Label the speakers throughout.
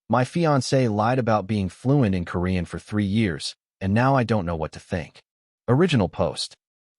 Speaker 1: My fiancé lied about being fluent in Korean for 3 years, and now I don't know what to think. Original post.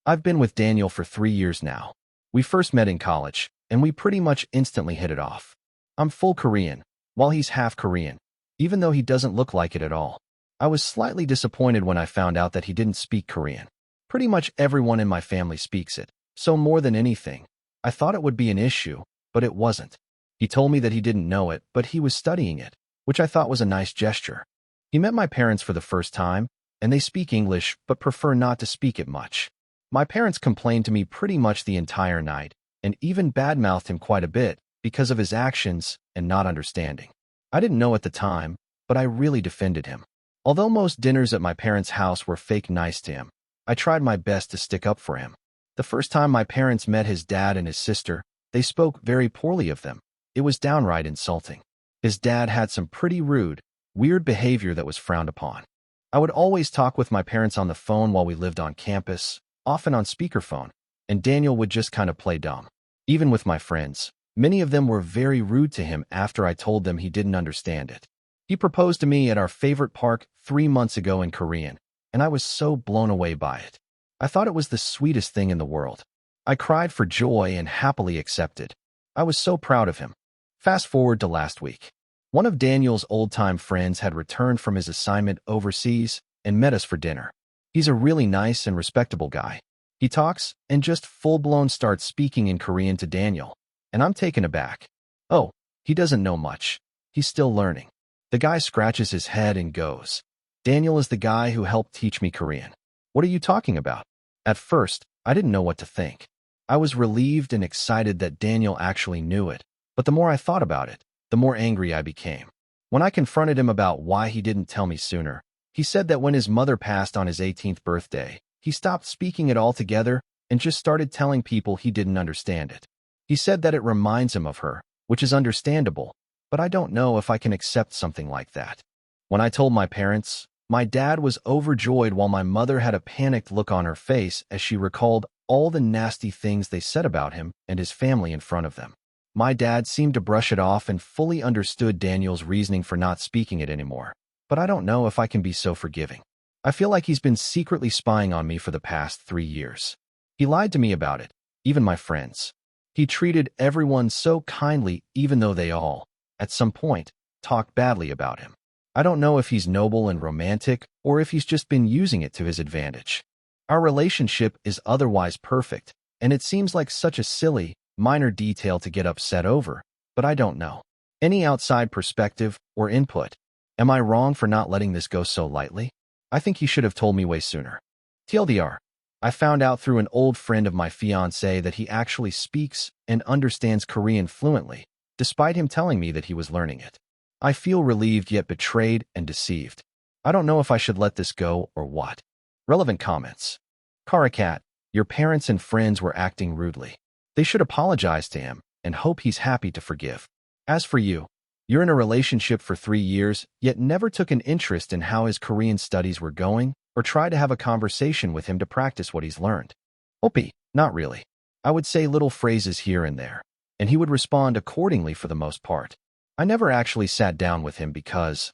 Speaker 1: I've been with Daniel for 3 years now. We first met in college, and we pretty much instantly hit it off. I'm full Korean, while he's half Korean, even though he doesn't look like it at all. I was slightly disappointed when I found out that he didn't speak Korean. Pretty much everyone in my family speaks it, so more than anything, I thought it would be an issue, but it wasn't. He told me that he didn't know it, but he was studying it, which I thought was a nice gesture. He met my parents for the first time, and they speak English but prefer not to speak it much. My parents complained to me pretty much the entire night, and even badmouthed him quite a bit because of his actions and not understanding. I didn't know at the time, but I really defended him. Although most dinners at my parents' house were fake nice to him, I tried my best to stick up for him. The first time my parents met his dad and his sister, they spoke very poorly of them. It was downright insulting. His dad had some pretty rude, weird behavior that was frowned upon. I would always talk with my parents on the phone while we lived on campus, often on speakerphone, and Daniel would just kind of play dumb. Even with my friends, many of them were very rude to him after I told them he didn't understand it. He proposed to me at our favorite park 3 months ago in Korean, and I was so blown away by it. I thought it was the sweetest thing in the world. I cried for joy and happily accepted. I was so proud of him. Fast forward to last week. One of Daniel's old-time friends had returned from his assignment overseas and met us for dinner. He's a really nice and respectable guy. He talks and just full-blown starts speaking in Korean to Daniel, and I'm taken aback. Oh, he doesn't know much. He's still learning. The guy scratches his head and goes, "Daniel is the guy who helped teach me Korean. What are you talking about?" At first, I didn't know what to think. I was relieved and excited that Daniel actually knew it, but the more I thought about it, the more angry I became. When I confronted him about why he didn't tell me sooner, he said that when his mother passed on his 18th birthday, he stopped speaking it altogether and just started telling people he didn't understand it. He said that it reminds him of her, which is understandable, but I don't know if I can accept something like that. When I told my parents, my dad was overjoyed while my mother had a panicked look on her face as she recalled all the nasty things they said about him and his family in front of them. My dad seemed to brush it off and fully understood Daniel's reasoning for not speaking it anymore, but I don't know if I can be so forgiving. I feel like he's been secretly spying on me for the past 3 years. He lied to me about it, even my friends. He treated everyone so kindly even though they all, at some point, talked badly about him. I don't know if he's noble and romantic or if he's just been using it to his advantage. Our relationship is otherwise perfect, and it seems like such a silly, minor detail to get upset over, but I don't know. Any outside perspective or input? Am I wrong for not letting this go so lightly? I think he should have told me way sooner. TLDR, I found out through an old friend of my fiancé that he actually speaks and understands Korean fluently, despite him telling me that he was learning it. I feel relieved yet betrayed and deceived. I don't know if I should let this go or what. Relevant comments. Karakat, your parents and friends were acting rudely. They should apologize to him and hope he's happy to forgive. As for you, you're in a relationship for 3 years, yet never took an interest in how his Korean studies were going or tried to have a conversation with him to practice what he's learned. Opie, not really. I would say little phrases here and there, and he would respond accordingly for the most part. I never actually sat down with him because,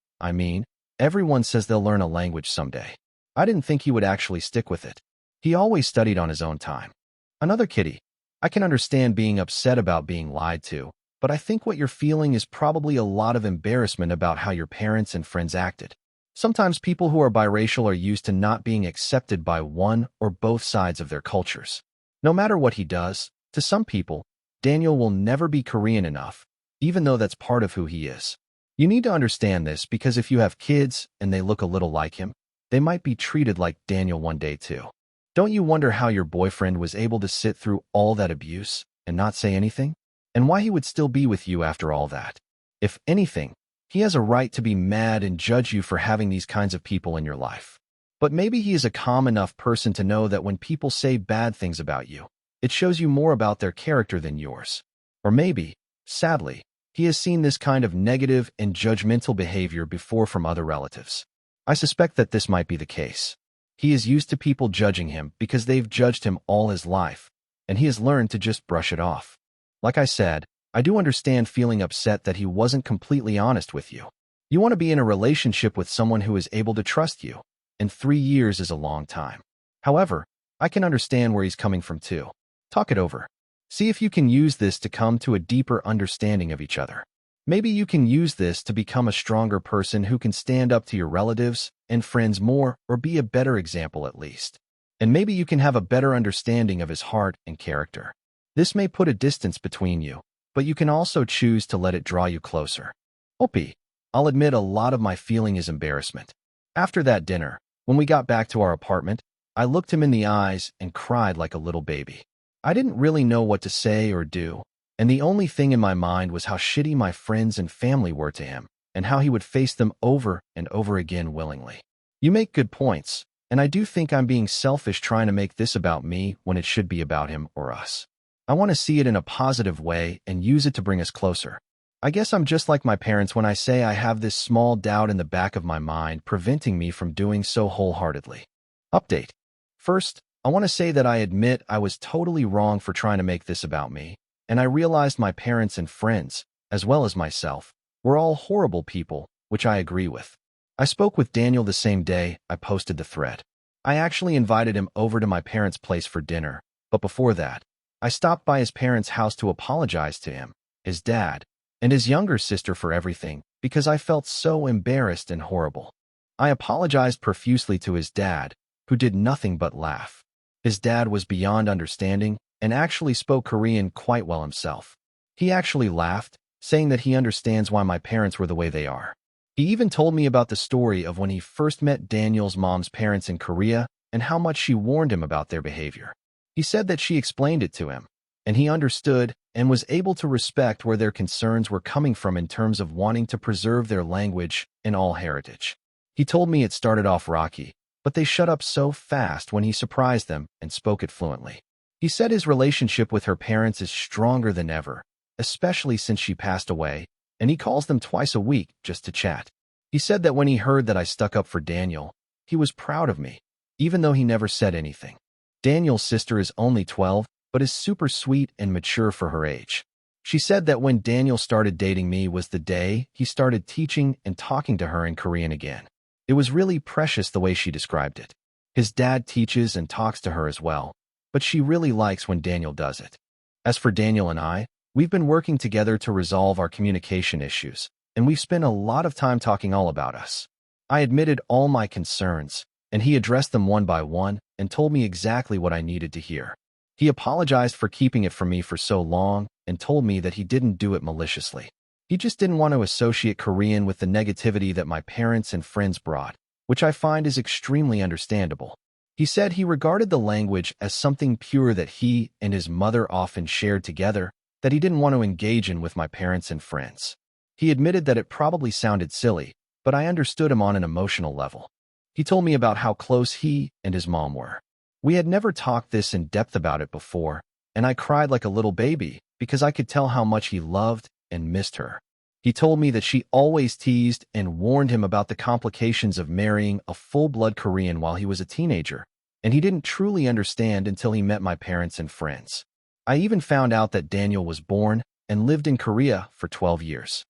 Speaker 1: everyone says they'll learn a language someday. I didn't think he would actually stick with it. He always studied on his own time. Another kitty. I can understand being upset about being lied to, but I think what you're feeling is probably a lot of embarrassment about how your parents and friends acted. Sometimes people who are biracial are used to not being accepted by one or both sides of their cultures. No matter what he does, to some people, Daniel will never be Korean enough, even though that's part of who he is. You need to understand this because if you have kids and they look a little like him, they might be treated like Daniel one day too. Don't you wonder how your boyfriend was able to sit through all that abuse and not say anything? And why he would still be with you after all that? If anything, he has a right to be mad and judge you for having these kinds of people in your life. But maybe he is a calm enough person to know that when people say bad things about you, it shows you more about their character than yours. Or maybe, sadly, he has seen this kind of negative and judgmental behavior before from other relatives. I suspect that this might be the case. He is used to people judging him because they've judged him all his life, and he has learned to just brush it off. Like I said, I do understand feeling upset that he wasn't completely honest with you. You want to be in a relationship with someone who is able to trust you, and 3 years is a long time. However, I can understand where he's coming from too. Talk it over. See if you can use this to come to a deeper understanding of each other. Maybe you can use this to become a stronger person who can stand up to your relatives and friends more, or be a better example at least. And maybe you can have a better understanding of his heart and character. This may put a distance between you, but you can also choose to let it draw you closer. Opie, I'll admit a lot of my feeling is embarrassment. After that dinner, when we got back to our apartment, I looked him in the eyes and cried like a little baby. I didn't really know what to say or do, and the only thing in my mind was how shitty my friends and family were to him, and how he would face them over and over again willingly. You make good points, and I do think I'm being selfish trying to make this about me when it should be about him or us. I want to see it in a positive way and use it to bring us closer. I guess I'm just like my parents when I say I have this small doubt in the back of my mind preventing me from doing so wholeheartedly. Update. First, I want to say that I admit I was totally wrong for trying to make this about me, and I realized my parents and friends, as well as myself, were all horrible people, which I agree with. I spoke with Daniel the same day I posted the thread. I actually invited him over to my parents' place for dinner, but before that, I stopped by his parents' house to apologize to him, his dad, and his younger sister for everything, because I felt so embarrassed and horrible. I apologized profusely to his dad, who did nothing but laugh. His dad was beyond understanding and actually spoke Korean quite well himself. He actually laughed, saying that he understands why my parents were the way they are. He even told me about the story of when he first met Daniel's mom's parents in Korea and how much she warned him about their behavior. He said that she explained it to him, and he understood and was able to respect where their concerns were coming from in terms of wanting to preserve their language and all heritage. He told me it started off rocky, but they shut up so fast when he surprised them and spoke it fluently. He said his relationship with her parents is stronger than ever, especially since she passed away, and he calls them twice a week just to chat. He said that when he heard that I stuck up for Daniel, he was proud of me, even though he never said anything. Daniel's sister is only 12, but is super sweet and mature for her age. She said that when Daniel started dating me was the day he started teaching and talking to her in Korean again. It was really precious the way she described it. His dad teaches and talks to her as well, but she really likes when Daniel does it. As for Daniel and I, we've been working together to resolve our communication issues, and we've spent a lot of time talking all about us. I admitted all my concerns, and he addressed them one by one and told me exactly what I needed to hear. He apologized for keeping it from me for so long and told me that he didn't do it maliciously. He just didn't want to associate Korean with the negativity that my parents and friends brought, which I find is extremely understandable. He said he regarded the language as something pure that he and his mother often shared together, that he didn't want to engage in with my parents and friends. He admitted that it probably sounded silly, but I understood him on an emotional level. He told me about how close he and his mom were. We had never talked this in depth about it before, and I cried like a little baby because I could tell how much he loved and missed her. He told me that she always teased and warned him about the complications of marrying a full-blood Korean while he was a teenager, and he didn't truly understand until he met my parents and friends. I even found out that Daniel was born and lived in Korea for 12 years.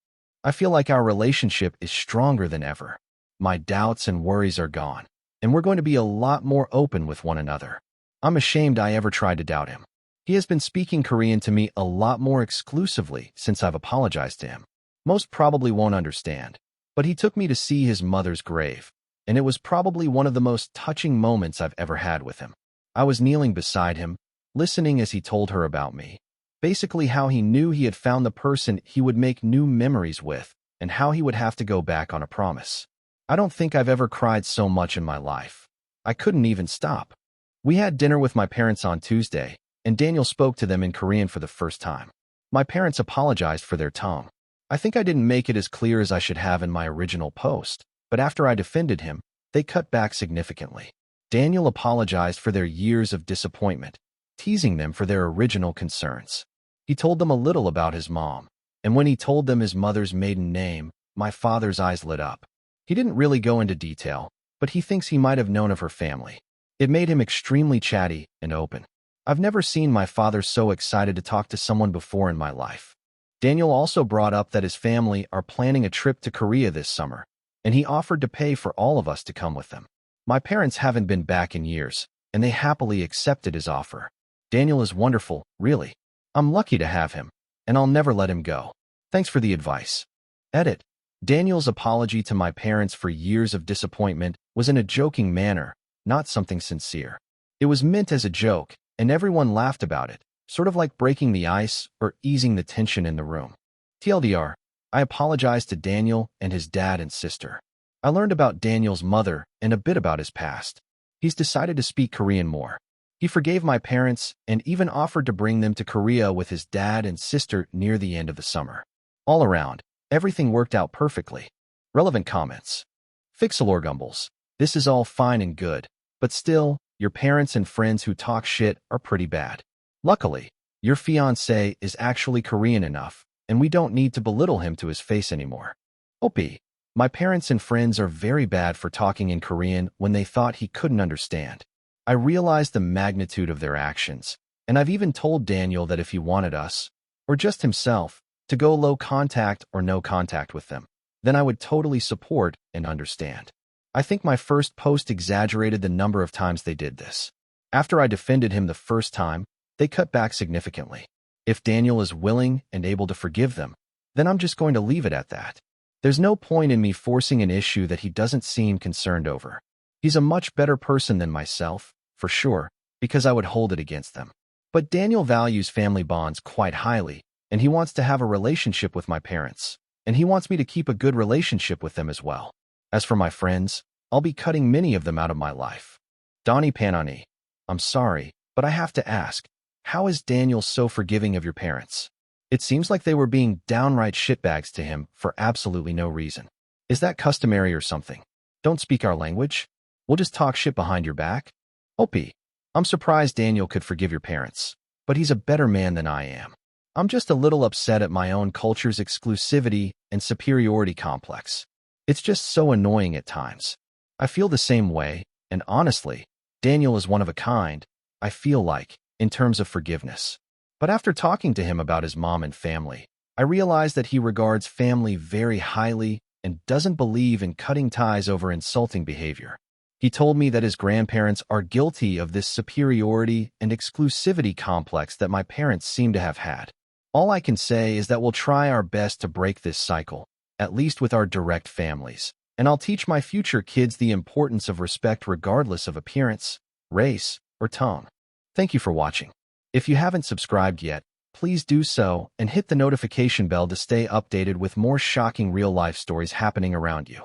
Speaker 1: I feel like our relationship is stronger than ever. My doubts and worries are gone, and we're going to be a lot more open with one another. I'm ashamed I ever tried to doubt him. He has been speaking Korean to me a lot more exclusively since I've apologized to him. Most probably won't understand, but he took me to see his mother's grave, and it was probably one of the most touching moments I've ever had with him. I was kneeling beside him, listening as he told her about me, basically how he knew he had found the person he would make new memories with, and how he would have to go back on a promise. I don't think I've ever cried so much in my life. I couldn't even stop. We had dinner with my parents on Tuesday, and Daniel spoke to them in Korean for the first time. My parents apologized for their tongue. I think I didn't make it as clear as I should have in my original post, but after I defended him, they cut back significantly. Daniel apologized for their years of disappointment, teasing them for their original concerns. He told them a little about his mom, and when he told them his mother's maiden name, my father's eyes lit up. He didn't really go into detail, but he thinks he might have known of her family. It made him extremely chatty and open. I've never seen my father so excited to talk to someone before in my life. Daniel also brought up that his family are planning a trip to Korea this summer, and he offered to pay for all of us to come with them. My parents haven't been back in years, and they happily accepted his offer. Daniel is wonderful, really. I'm lucky to have him, and I'll never let him go. Thanks for the advice. Edit. Daniel's apology to my parents for years of disappointment was in a joking manner, not something sincere. It was meant as a joke, and everyone laughed about it, sort of like breaking the ice or easing the tension in the room. TLDR, I apologize to Daniel and his dad and sister. I learned about Daniel's mother and a bit about his past. He's decided to speak Korean more. He forgave my parents and even offered to bring them to Korea with his dad and sister near the end of the summer. All around, everything worked out perfectly. Relevant comments. Fixalorgumbles. This is all fine and good, but still, your parents and friends who talk shit are pretty bad. Luckily, your fiancé is actually Korean enough, and we don't need to belittle him to his face anymore. OP. My parents and friends are very bad for talking in Korean when they thought he couldn't understand. I realized the magnitude of their actions, and I've even told Daniel that if he wanted us, or just himself, to go low contact or no contact with them, then I would totally support and understand. I think my first post exaggerated the number of times they did this. After I defended him the first time, they cut back significantly. If Daniel is willing and able to forgive them, then I'm just going to leave it at that. There's no point in me forcing an issue that he doesn't seem concerned over. He's a much better person than myself, for sure, because I would hold it against them. But Daniel values family bonds quite highly, and he wants to have a relationship with my parents, and he wants me to keep a good relationship with them as well. As for my friends, I'll be cutting many of them out of my life. Donnie Panani, I'm sorry, but I have to ask, how is Daniel so forgiving of your parents? It seems like they were being downright shitbags to him for absolutely no reason. Is that customary or something? Don't speak our language? We'll just talk shit behind your back? OP, I'm surprised Daniel could forgive your parents, but he's a better man than I am. I'm just a little upset at my own culture's exclusivity and superiority complex. It's just so annoying at times. I feel the same way, and honestly, Daniel is one of a kind, I feel like, in terms of forgiveness. But after talking to him about his mom and family, I realized that he regards family very highly and doesn't believe in cutting ties over insulting behavior. He told me that his grandparents are guilty of this superiority and exclusivity complex that my parents seem to have had. All I can say is that we'll try our best to break this cycle, at least with our direct families, and I'll teach my future kids the importance of respect regardless of appearance, race, or tone. Thank you for watching. If you haven't subscribed yet, please do so and hit the notification bell to stay updated with more shocking real-life stories happening around you.